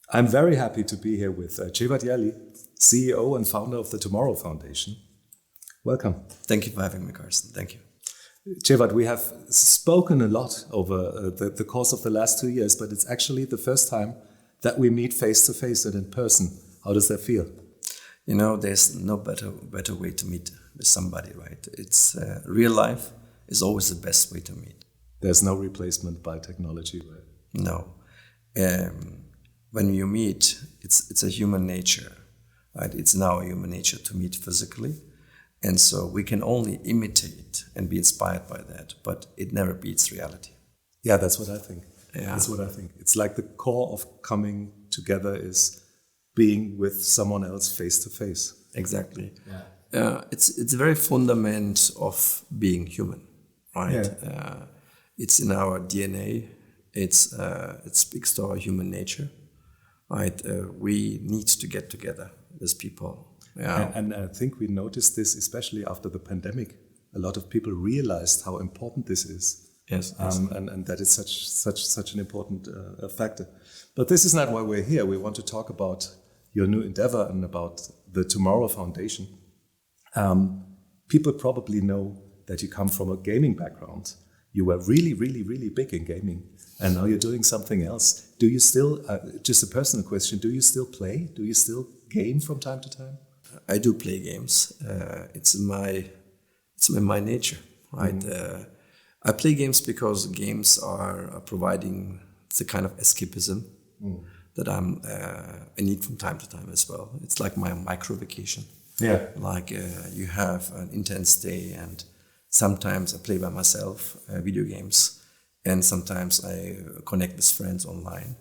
I'm very happy to be here with Cevat Yerli, CEO and founder of the Tomorrow Foundation. Welcome. Thank you for having me, Carsten. Thank you. Cevat, we have spoken a lot over the course of the last 2 years, but it's actually the first time that we meet face to face and in person. How does that feel? You know, there's no better way to meet with somebody, right? It's real life is always the best way to meet. There's no replacement by technology, right? No. When you meet, it's a human nature, right? It's now a human nature to meet physically. And so we can only imitate and be inspired by that, but it never beats reality. Yeah, that's what I think. Yeah. That's what I think. It's like the core of coming together is being with someone else face to face. Exactly. Yeah. It's a very fundament of being human, right? Yeah. It's in our DNA. It speaks to our human nature, right? We need to get together as people. Yeah. And I think we noticed this especially after the pandemic. A lot of people realized how important this is. Yes. And that is such an important factor. But this is not why we're here. We want to talk about your new endeavor and about the Tomorrow Foundation. People probably know that you come from a gaming background. You were really, really, really big in gaming, and now you're doing something else. Do you still, just a personal question, do you still play? Do you still game from time to time? I do play games. It's in my nature, right? I play games because games are providing the kind of escapism that I need from time to time as well. It's like my micro vacation. Yeah. Like you have an intense day, and sometimes I play by myself, video games, and sometimes I connect with friends online.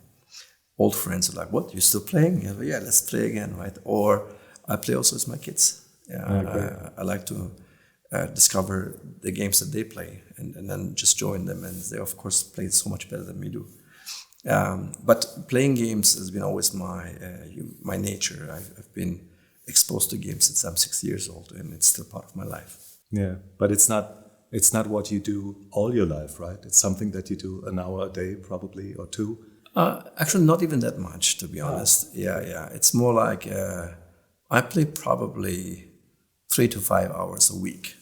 Old friends are like, "What? You're still playing?" Yeah, let's play again, right? Or I play also with my kids. Yeah, I like to discover the games that they play and then just join them. And they, of course, play so much better than we do. But playing games has been always my nature. I've been exposed to games since I'm 6 years old, and it's still part of my life. Yeah, but it's not what you do all your life, right? It's something that you do an hour a day, probably, or two. Actually, not even that much, to be honest. Yeah. It's more like I play probably 3 to 5 hours a week.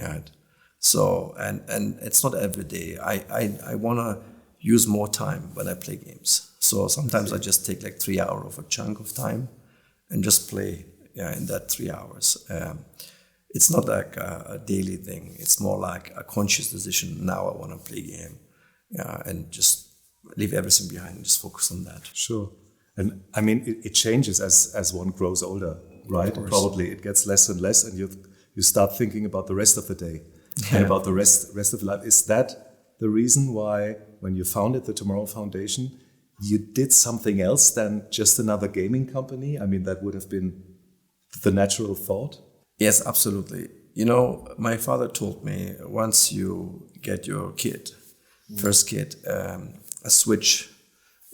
Right? So, and it's not every day. I want to use more time when I play games. So sometimes I just take like 3 hours of a chunk of time and just play in that 3 hours. It's not like a daily thing. It's more like a conscious decision. Now I want to play a game, and just leave everything behind and just focus on that. Sure. And I mean, it changes as one grows older, right? Probably it gets less and less, and you start thinking about the rest of the day and about the rest of life. Is that the reason why, when you founded the Tomorrow Foundation, you did something else than just another gaming company? I mean, that would have been the natural thought. Yes, absolutely. You know, my father told me once you get your kid, first kid, a switch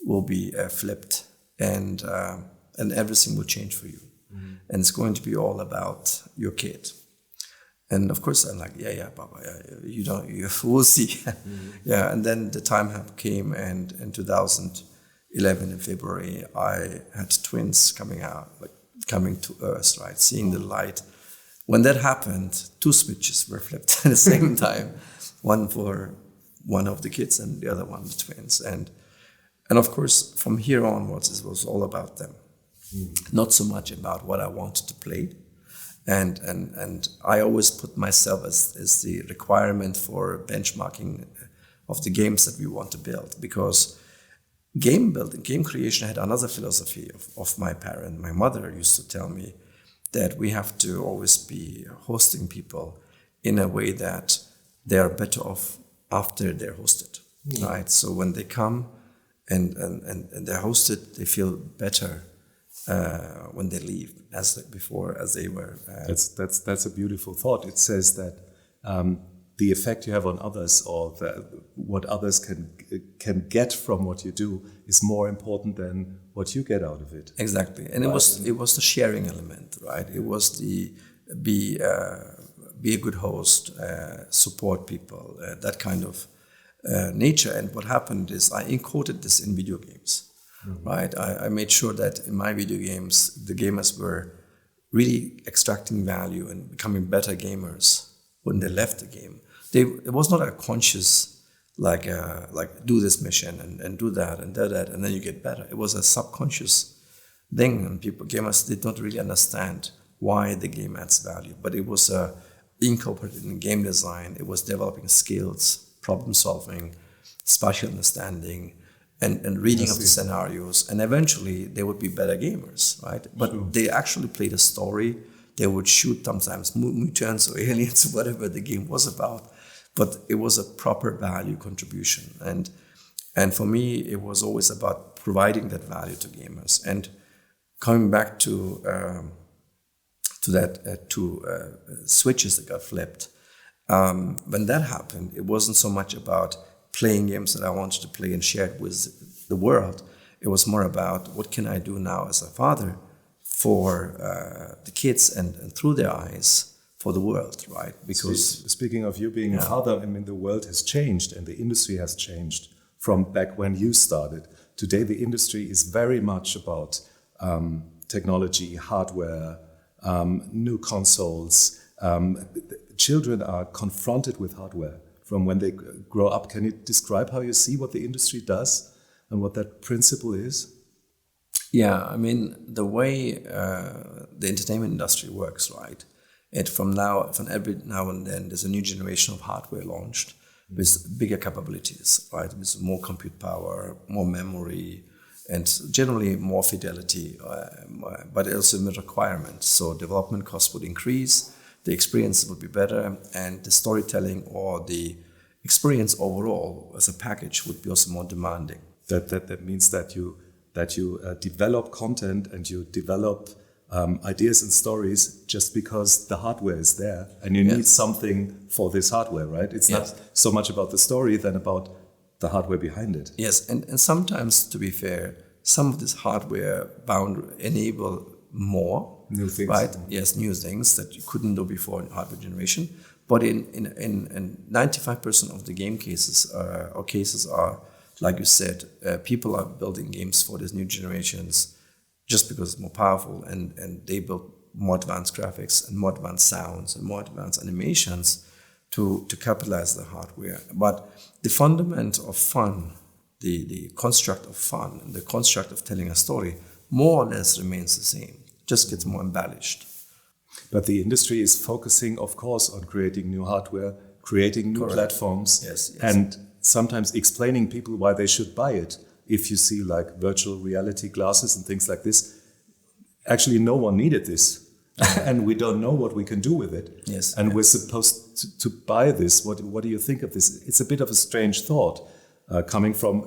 will be flipped, and everything will change for you, and it's going to be all about your kid. And of course, I'm like, yeah, Papa, we'll see. Yeah, and then the time came, and in 2011 in February, I had twins coming to Earth, right, seeing the light. When that happened, 2 switches were flipped at the same time, one for one of the kids and the other one, the twins. And of course, from here onwards, it was all about them. Not so much about what I wanted to play. And I always put myself as the requirement for benchmarking of the games that we want to build, because game building, game creation had another philosophy of my parent. My mother used to tell me that we have to always be hosting people in a way that they are better off after they're hosted, right? So when they come and they're hosted, they feel better when they leave as they were. That's a beautiful thought. It says that the effect you have on others, or what others can get from what you do, is more important than what you get out of it. Exactly, and it was the sharing element, right? It was the be a good host, support people, that kind of nature. And what happened is I encoded this in video games. right? I made sure that in my video games, the gamers were really extracting value and becoming better gamers when they left the game. It was not a conscious like do this mission and do that and do that and then you get better. It was a subconscious thing, and gamers did not really understand why the game adds value. But it was incorporated in game design. It was developing skills, problem solving, spatial understanding, and reading of the scenarios. And eventually they would be better gamers, right? But they actually played a story. They would shoot sometimes mutants or aliens, whatever the game was about. But it was a proper value contribution. And for me, it was always about providing that value to gamers. And coming back to switches that got flipped, when that happened, it wasn't so much about playing games that I wanted to play and share it with the world. It was more about what can I do now as a father for the kids and through their eyes for the world, right? Because speaking of you being a father, I mean, the world has changed and the industry has changed from back when you started. Today, the industry is very much about technology, hardware, new consoles. Children are confronted with hardware from when they grow up. Can you describe how you see what the industry does and what that principle is? Yeah, I mean, the way the entertainment industry works, right? From every now and then, there's a new generation of hardware launched with bigger capabilities, right? With more compute power, more memory, and generally more fidelity, but also with requirements. So development costs would increase, the experience would be better, and the storytelling or the experience overall as a package would be also more demanding. That means that you develop content and you develop ideas and stories just because the hardware is there and you need something for this hardware, right? It's not so much about the story than about the hardware behind it. Yes, and sometimes, to be fair, some of this hardware bound enable more new things, right? Yes, new things that you couldn't do before in hardware generation. But in 95% of the game cases are, like you said, people are building games for these new generations just because it's more powerful, and they build more advanced graphics and more advanced sounds and more advanced animations to capitalize the hardware. But the fundament of fun, the construct of fun, and the construct of telling a story more or less remains the same, just gets more embellished. But the industry is focusing, of course, on creating new hardware, creating new platforms, and sometimes explaining people why they should buy it. If you see like virtual reality glasses and things like this, actually no one needed this. And we don't know what we can do with it. Yes. And we're supposed to buy this. What do you think of this? It's a bit of a strange thought coming from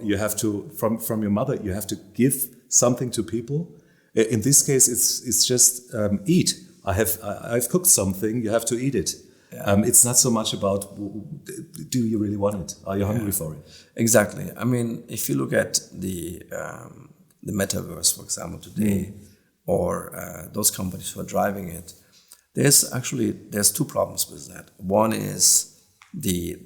from your mother. You have to give something to people. In this case, it's just eat. I've cooked something. You have to eat it. Yeah. It's not so much about do you really want it? Are you hungry for it? Exactly. I mean, if you look at the metaverse, for example, today, or those companies who are driving it, there's two problems with that. One is they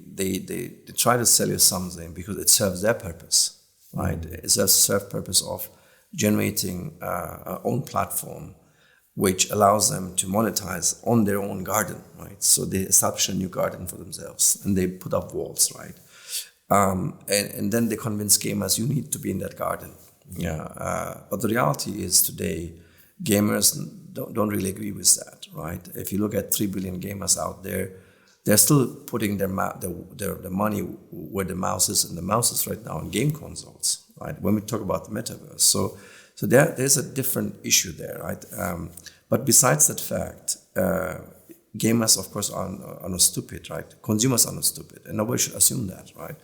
try to sell you something because it serves their purpose, right? It serves purpose of generating our own platform, which allows them to monetize on their own garden, right? So they establish a new garden for themselves and they put up walls, right? And then they convince gamers, you need to be in that garden. But the reality is today, gamers don't really agree with that, right? If you look at 3 billion gamers out there, they're still putting their money where the mouse is, and the mouse is right now in game consoles, right? When we talk about the metaverse. So there's a different issue there, right? But besides that fact, gamers, of course, are not stupid, right? Consumers are not stupid, and nobody should assume that, right?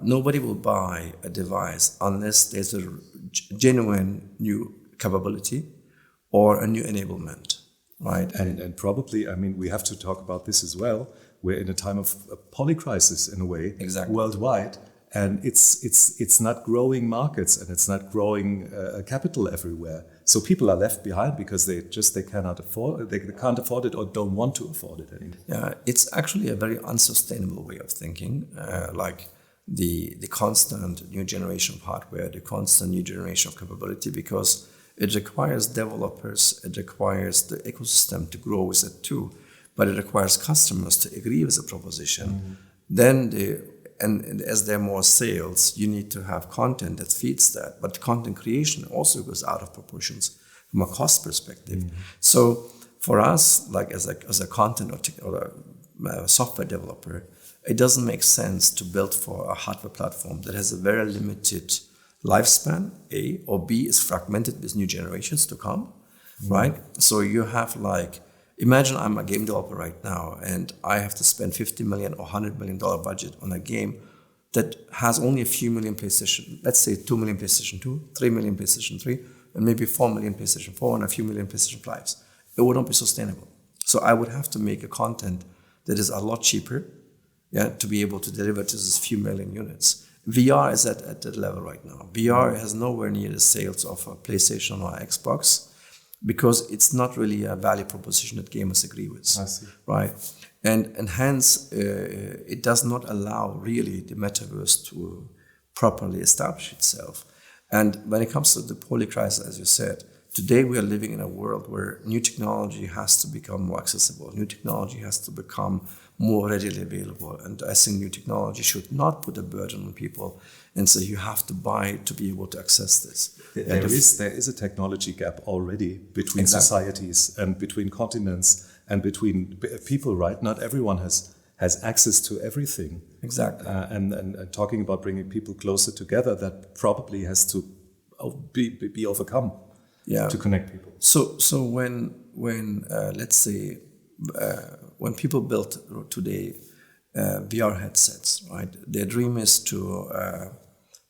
Nobody will buy a device unless there's a genuine new capability or a new enablement, right? And probably, I mean, we have to talk about this as well. We're in a time of a polycrisis in a way, worldwide. And it's not growing markets and it's not growing capital everywhere. So people are left behind because they can't afford it or don't want to afford it anymore. Yeah, it's actually a very unsustainable way of thinking. Like the constant new generation of hardware, the constant new generation of capability, because it requires developers, it requires the ecosystem to grow with it too, but it requires customers to agree with the proposition. Then and as there are more sales, you need to have content that feeds that. But content creation also goes out of proportions from a cost perspective. So for us, like as a content or a software developer, it doesn't make sense to build for a hardware platform that has a very limited lifespan, A, or B, is fragmented with new generations to come, right? So you have imagine I'm a game developer right now and I have to spend $50 million or $100 million budget on a game that has only a few million PlayStation, let's say 2 million PlayStation 2, 3 million PlayStation 3, and maybe 4 million PlayStation 4 and a few million PlayStation 5s. It would not be sustainable. So I would have to make a content that is a lot cheaper, to be able to deliver to these few million units. VR is at that level right now. VR has nowhere near the sales of a PlayStation or Xbox because it's not really a value proposition that gamers agree with. I see. Right? And hence, it does not allow really the metaverse to properly establish itself. And when it comes to the poly crisis, as you said, today we are living in a world where new technology has to become more accessible. New technology has to become more readily available. And I think new technology should not put a burden on people and say you have to buy to be able to access this. There is a technology gap already between societies and between continents and between people, right? Not everyone has access to everything. Exactly. And talking about bringing people closer together, that probably has to be overcome to connect people. So when let's say when people build today VR headsets, right? Their dream is to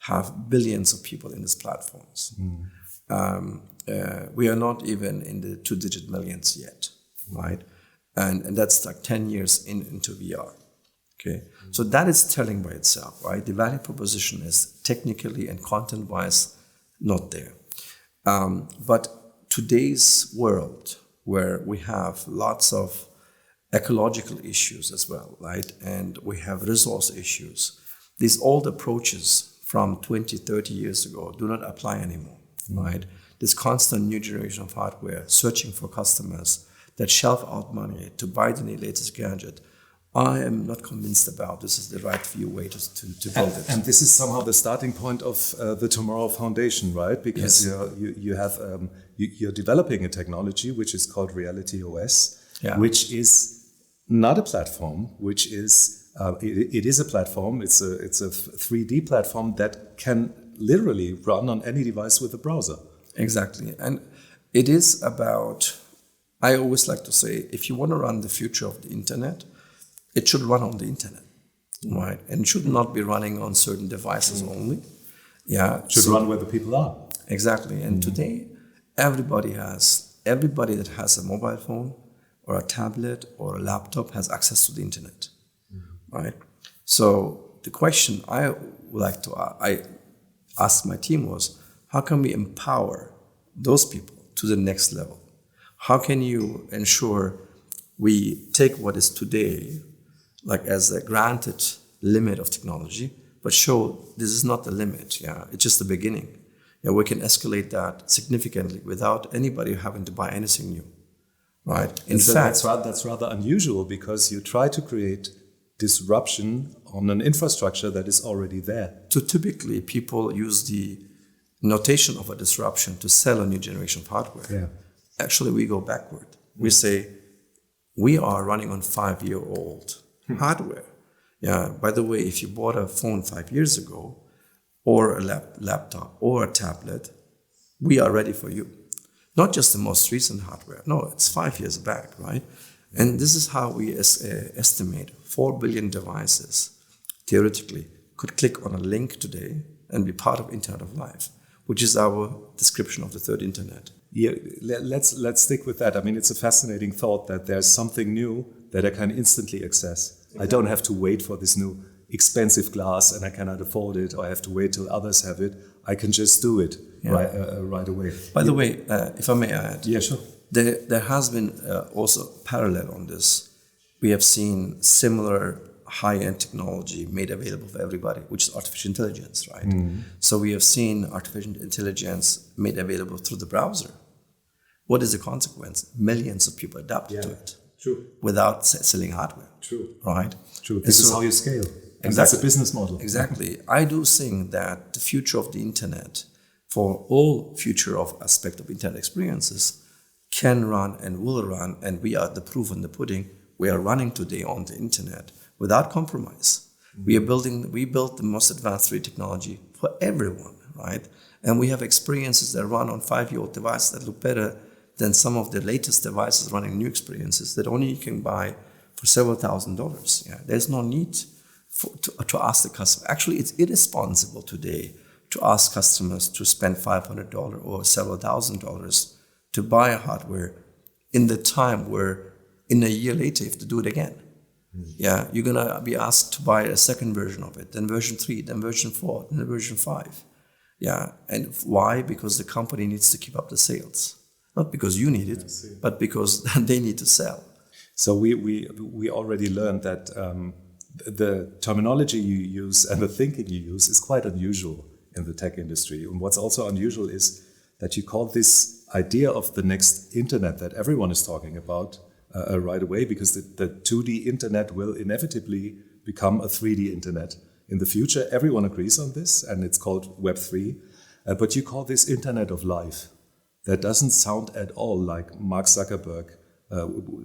have billions of people in these platforms. We are not even in the 2-digit millions yet, right? And that's like 10 years into VR. Okay, so that is telling by itself, right? The value proposition is technically and content-wise not there. But today's world, where we have lots of ecological issues as well, right? And we have resource issues. These old approaches from 20, 30 years ago do not apply anymore, right? This constant new generation of hardware, searching for customers that shelf out money to buy the latest gadget, I am not convinced about this is the right way to build it. And this is somehow the starting point of the Tomorrow Foundation, right? Because you're developing a technology which is called Reality OS, which is not a platform, which is it is a platform. It's a 3D platform that can literally run on any device with a browser. Exactly, and it is about. I always like to say, if you want to run the future of the internet, it should run on the internet, right? And it should not be running on certain devices only. It should run where the people are. Exactly. And today, everybody that has a mobile phone or a tablet or a laptop has access to the internet, right? So the question I would like to ask my team was, how can we empower those people to the next level? How can you ensure we take what is today like as a granted limit of technology, but show this is not the limit, it's just the beginning. We can escalate that significantly without anybody having to buy anything new, right? In fact, that's rather unusual because you try to create disruption on an infrastructure that is already there. So typically people use the notation of a disruption to sell a new generation of hardware. Actually, we go backward. We say, we are running on 5-year-old hardware. By the way, if you bought a phone 5 years ago, or a laptop, or a tablet, we are ready for you. Not just the most recent hardware. No, it's 5 years back, right? And this is how we estimate 4 billion devices, theoretically, could click on a link today and be part of Internet of Life, which is our description of the third internet. Let's stick with that. I mean, it's a fascinating thought that there's something new that I can instantly access. Exactly. I don't have to wait for this new expensive glass and I cannot afford it, or I have to wait till others have it. I can just do it right away. By the way, if I may add, sure. There has been also parallel on this. We have seen similar high-end technology made available for everybody, which is artificial intelligence, right? So we have seen artificial intelligence made available through the browser. What is the consequence? Millions of people adapted to it. True. Without selling hardware. True. Right? True. This is how you scale. And Exactly. that's a business model. Exactly. I do think that the future of the internet, for all future of aspect of internet experiences, can run and will run, and we are the proof in the pudding. We are running today on the internet without compromise. We built the most advanced 3D technology for everyone, right? And we have experiences that run on 5-year-old devices that look better than some of the latest devices running new experiences that only you can buy for several $1,000s. Yeah, there's no need to ask the customer. Actually, it's irresponsible today to ask customers to spend $500 or several $1,000s to buy a hardware in the time where in a year later you have to do it again. Yeah, you're gonna be asked to buy a second version of it, then version 3, then version 4, then version 5. Yeah, and why? Because the company needs to keep up the sales. Not because you need it, but because they need to sell. So we already learned that the terminology you use and the thinking you use is quite unusual in the tech industry. And what's also unusual is that you call this idea of the next internet that everyone is talking about right away, because the 2D internet will inevitably become a 3D internet in the future. Everyone agrees on this, and it's called Web3. But you call this Internet of Life. That doesn't sound at all like Mark Zuckerberg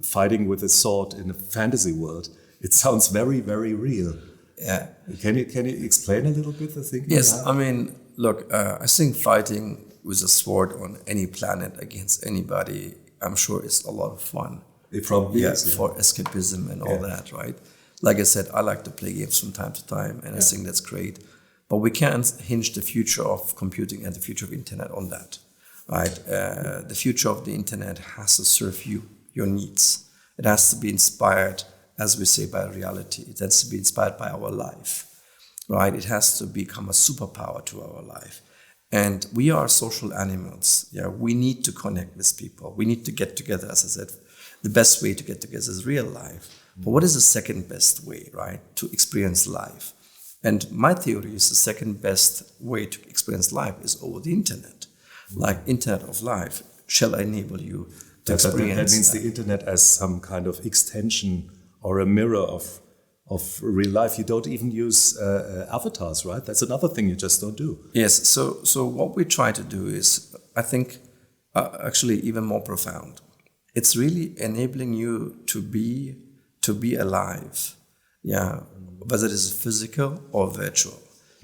fighting with a sword in a fantasy world. It sounds very, very real. Yeah. Can you explain a little bit the thinking? Yes, I mean, look, I think fighting with a sword on any planet against anybody, I'm sure is a lot of fun. It probably is. For escapism and all that, right? Like I said, I like to play games from time to time, and I think that's great. But we can't hinge the future of computing and the future of internet on that, right? The future of the internet has to serve you, your needs. It has to be inspired, as we say, by reality. It has to be inspired by our life, right? It has to become a superpower to our life. And we are social animals. Yeah, we need to connect with people. We need to get together, as I said. The best way to get together is real life. But what is the second best way, right, to experience life? And my theory is the second best way to experience life is over the internet. Like Internet of Life shall enable you to experience that means the internet as some kind of extension or a mirror of real life. You don't even use avatars, right? That's another thing you just don't do. Yes, so what we try to do is, I think, actually even more profound. It's really enabling you to be alive, yeah, whether it is physical or virtual,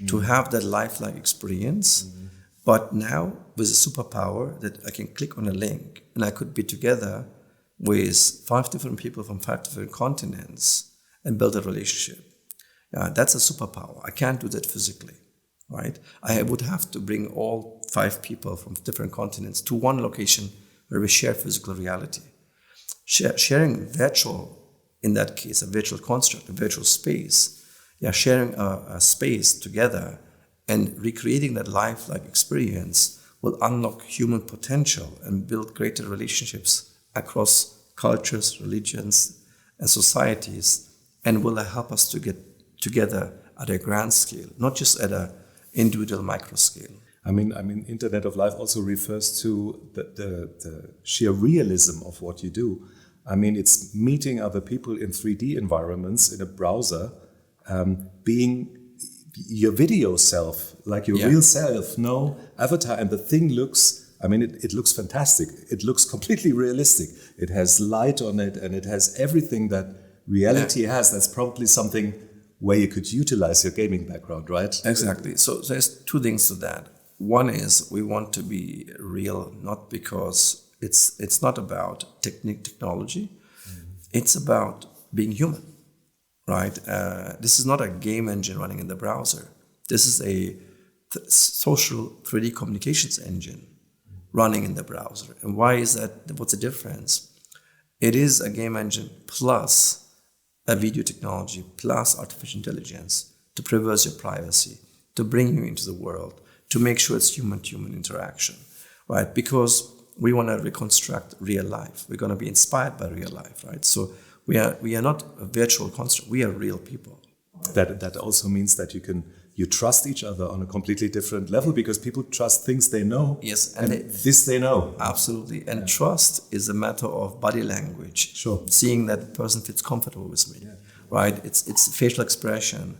to have that lifelike experience, but now with a superpower that I can click on a link and I could be together with 5 different people from 5 different continents and build a relationship. That's a superpower. I can't do that physically, right? I would have to bring all 5 people from different continents to one location where we share physical reality. Sharing virtual, in that case, a virtual construct, a virtual space, sharing a space together and recreating that lifelike experience will unlock human potential and build greater relationships across cultures, religions, and societies, and will help us to get together at a grand scale, not just at an individual micro scale. I mean, Internet of Life also refers to the sheer realism of what you do. I mean, it's meeting other people in 3D environments in a browser, being your video self, like your real self, no avatar, and the thing looks, I mean, it looks fantastic. It looks completely realistic. It has light on it, and it has everything that reality has. That's probably something where you could utilize your gaming background, right? Exactly. So there's 2 things to that. One is we want to be real, not because it's not about technology. It's about being human, right? This is not a game engine running in the browser. This is a social 3D communications engine running in the browser. And why is that? What's the difference? It is a game engine plus a video technology plus artificial intelligence to preserve your privacy, to bring you into the world, to make sure it's human-to-human interaction, right? Because we want to reconstruct real life. We're going to be inspired by real life, right? So we are not a virtual construct. We are real people. that also means that you trust each other on a completely different level, because people trust things they know. Yes, and this they know. Absolutely. And trust is a matter of body language. Sure. Seeing that the person feels comfortable with me, right? It's facial expression.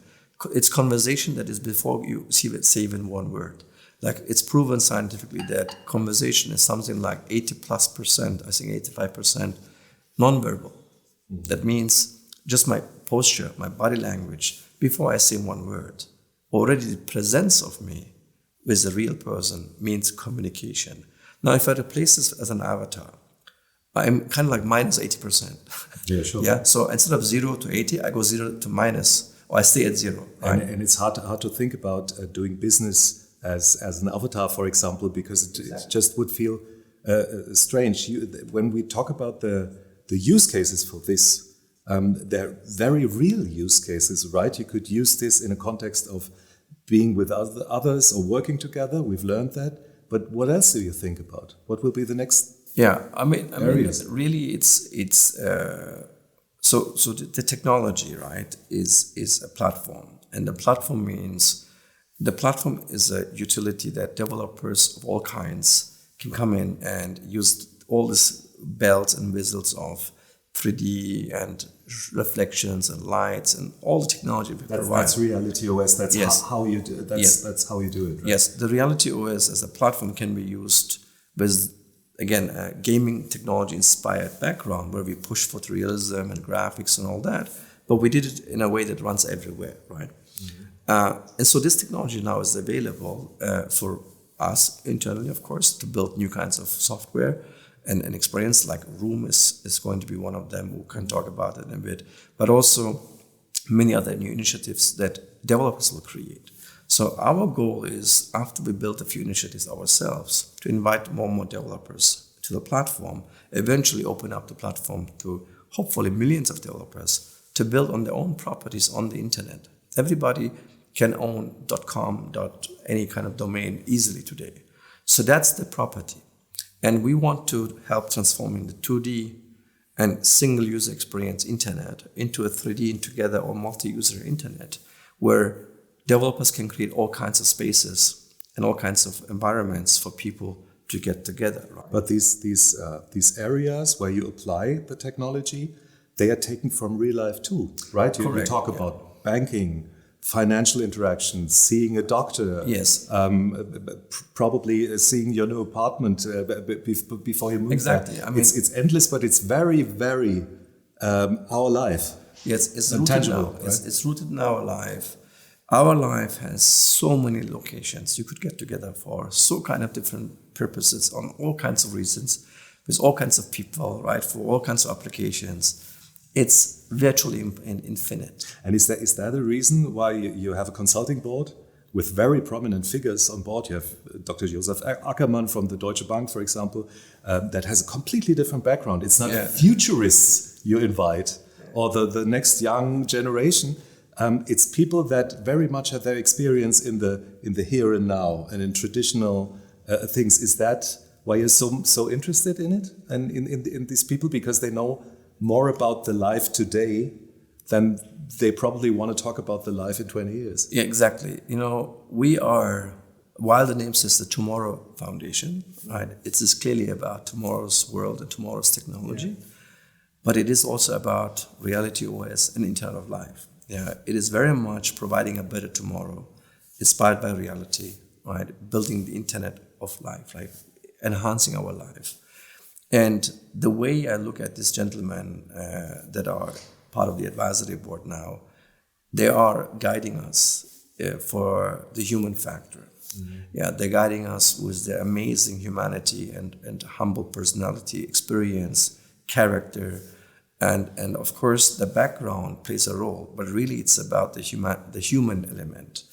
It's conversation that is before you say even one word. Like, it's proven scientifically that conversation is something like 80+%, I think 85% nonverbal. That means just my posture, my body language, before I say one word. Already the presence of me with the real person means communication. Now, if I replace this as an avatar, I'm kind of like minus 80%. Yeah, sure. Yeah. So instead of 0 to 80, I go 0 to minus, or I stay at 0. Right? And it's hard to think about doing business as an avatar, for example, because it just would feel strange. When we talk about the use cases for this, they're very real use cases, right? You could use this in a context of being with others or working together. We've learned that. But what else do you think about? What will be the next? Yeah, I mean, really, it's so the technology, right, is a platform, and the platform means the platform is a utility that developers of all kinds can come in and use all these bells and whistles of 3D and reflections and lights and all the technology we provide. That's Reality OS. That's how you do it. That's how you do it. Right? Yes, the Reality OS as a platform can be used with, again, a gaming technology inspired background where we push photorealism and graphics and all that, but we did it in a way that runs everywhere, right? And so this technology now is available for us internally, of course, to build new kinds of software and an experience. Like Room is going to be one of them. We can talk about it in a bit, but also many other new initiatives that developers will create. So our goal is, after we build a few initiatives ourselves, to invite more and more developers to the platform, eventually open up the platform to hopefully millions of developers to build on their own properties on the internet. Everybody can own .com, any kind of domain easily today. So that's the property. And we want to help transforming the 2D and single user experience internet into a 3D and together or multi-user internet, where developers can create all kinds of spaces and all kinds of environments for people to get together. Right? But these areas where you apply the technology, they are taken from real life too, right? You talk about banking, financial interactions, seeing a doctor, yes, probably seeing your new apartment before you move. Exactly. I mean, it's endless, but it's very, very our life. Yes, it's and rooted tangible. now. Right? It's rooted in our life. Our life has so many locations you could get together for so kind of different purposes on all kinds of reasons, with all kinds of people, right? For all kinds of applications. It's virtually infinite. And is that a reason why you have a consulting board with very prominent figures on board? You have Dr. Josef Ackermann from the Deutsche Bank, for example, that has a completely different background. It's not futurists you invite or the next young generation. It's people that very much have their experience in the here and now and in traditional things. Is that why you're so interested in it and in these people? Because they know more about the life today than they probably want to talk about the life in 20 years. Yeah, exactly. You know, we are, while the name says the Tomorrow Foundation, right? It is clearly about tomorrow's world and tomorrow's technology, but it is also about Reality OS and Internet of Life. Yeah, it is very much providing a better tomorrow, inspired by reality, right? Building the Internet of Life, like enhancing our life. And the way I look at these gentlemen that are part of the advisory board now, they are guiding us for the human factor. Mm-hmm. Yeah, they're guiding us with their amazing humanity and humble personality, experience, character, and of course the background plays a role. But really, it's about the human element.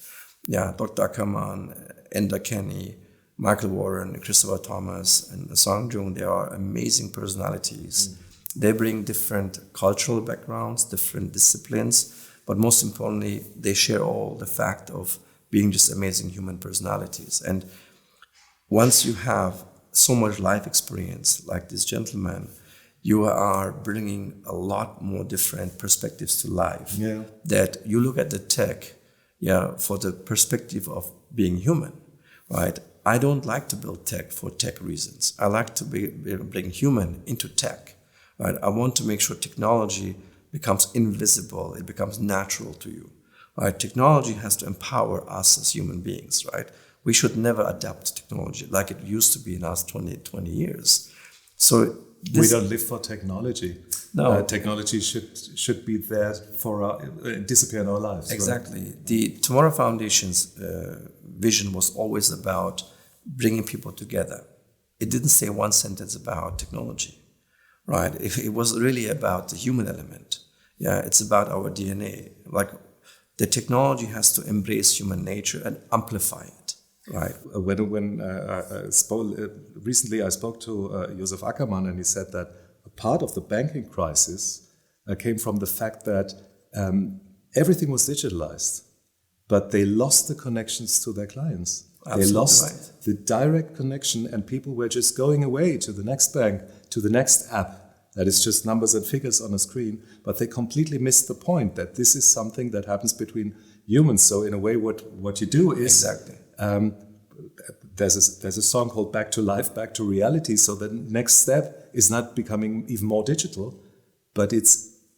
Yeah, Dr. Ackermann, Enda Kenny, Michael Warren, Christopher Thomas, and Song Jung, they are amazing personalities. Mm. They bring different cultural backgrounds, different disciplines, but most importantly, they share all the fact of being just amazing human personalities. And once you have so much life experience like this gentleman, you are bringing a lot more different perspectives to life. Yeah. That you look at the tech, for the perspective of being human, right? I don't like to build tech for tech reasons. I like to bring human into tech, right? I want to make sure technology becomes invisible, it becomes natural to you, right? Technology has to empower us as human beings, right? We should never adapt technology like it used to be in the last 20 years. So we don't live for technology. No. Technology should be there for disappear in our lives. Exactly. Right? The Tomorrow Foundation's vision was always about bringing people together. It didn't say one sentence about technology, right? It was really about the human element. Yeah, it's about our DNA. Like the technology has to embrace human nature and amplify it, right? When recently I spoke to Josef Ackermann, and he said that a part of the banking crisis came from the fact that everything was digitalized, but they lost the connections to their clients. Absolutely they lost right. the direct connection, and people were just going away to the next bank, to the next app. That is just numbers and figures on a screen, but they completely missed the point that this is something that happens between humans. So in a way, what you do is Exactly. There's a song called "Back to Life, Back to Reality." So the next step is not becoming even more digital, but it's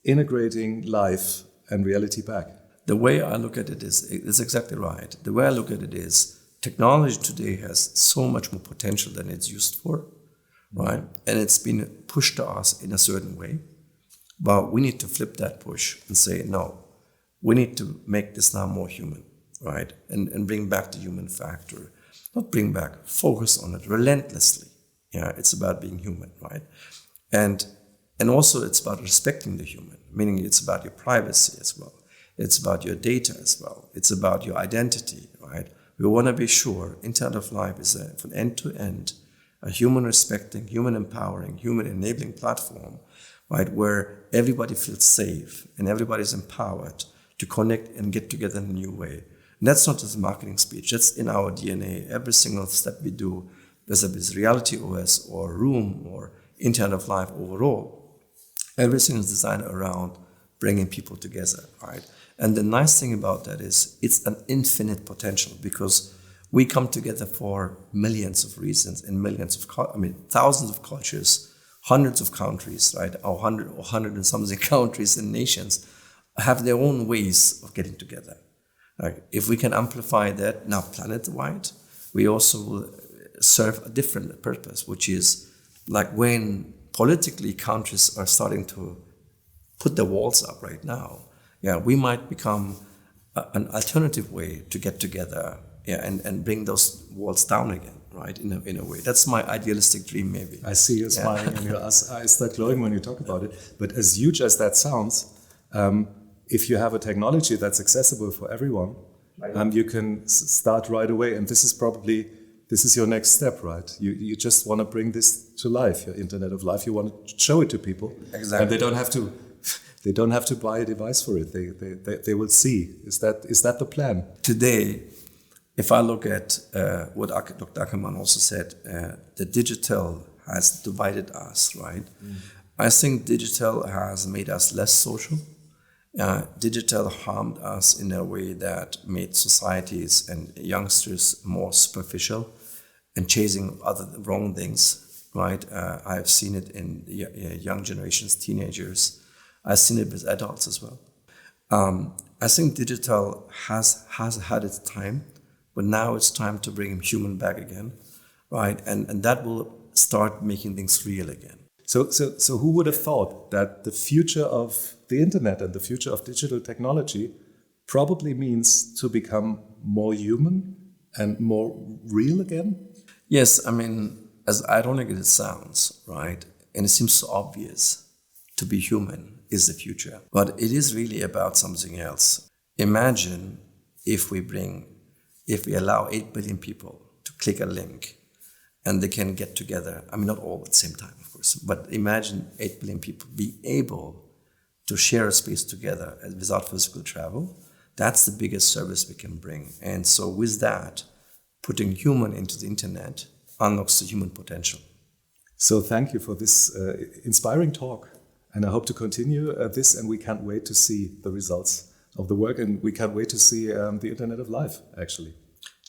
integrating life and reality back. The way I look at it is exactly right. The way I look at it is technology today has so much more potential than it's used for, right? And it's been pushed to us in a certain way, but we need to flip that push and say, no, we need to make this now more human, right? And bring back the human factor. Not bring back, focus on it relentlessly. Yeah, it's about being human, right? And also it's about respecting the human, meaning it's about your privacy as well. It's about your data as well. It's about your identity, right? We want to be sure Internet of Life is from end to end, a human respecting, human empowering, human enabling platform, right? Where everybody feels safe and everybody's empowered to connect and get together in a new way. And that's not just a marketing speech, that's in our DNA. Every single step we do, whether it's Reality OS or Room or Internet of Life overall, everything is designed around bringing people together, right? And the nice thing about that is it's an infinite potential because we come together for millions of reasons in thousands of cultures, hundreds of countries, right? Or 100 and something countries and nations have their own ways of getting together. Like if we can amplify that now planet-wide, we also will serve a different purpose, which is like when politically countries are starting to put their walls up right now, we might become an alternative way to get together, and bring those walls down again, right? In a way, that's my idealistic dream, maybe. I see you smiling and your eyes start glowing when you talk about it. But as huge as that sounds, if you have a technology that's accessible for everyone, you can start right away. And this is your next step, right? You just want to bring this to life, your Internet of Life. You want to show it to people, exactly, and they don't have to buy a device for it. They will see. Is that the plan today? If I look at what Dr. Ackermann also said, the digital has divided us, right? I think digital has made us less social. Digital harmed us in a way that made societies and youngsters more superficial and chasing other wrong things, right? I've seen it in young generations, teenagers. I've seen it with adults as well. I think digital has had its time, but now it's time to bring human back again, right? And that will start making things real again. So who would have thought that the future of the internet and the future of digital technology probably means to become more human and more real again? Yes, as ironic as it sounds, right? And it seems so obvious, to be human is the future. But it is really about something else. Imagine if we allow 8 billion people to click a link and they can get together. Not all at the same time, of course, but imagine 8 billion people being able to share a space together without physical travel. That's the biggest service we can bring. And so with that, putting human into the internet unlocks the human potential. So thank you for this inspiring talk. And I hope to continue this, and we can't wait to see the results of the work, and we can't wait to see the Internet of Life, actually.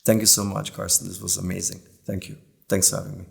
Thank you so much, Carsten. This was amazing. Thank you. Thanks for having me.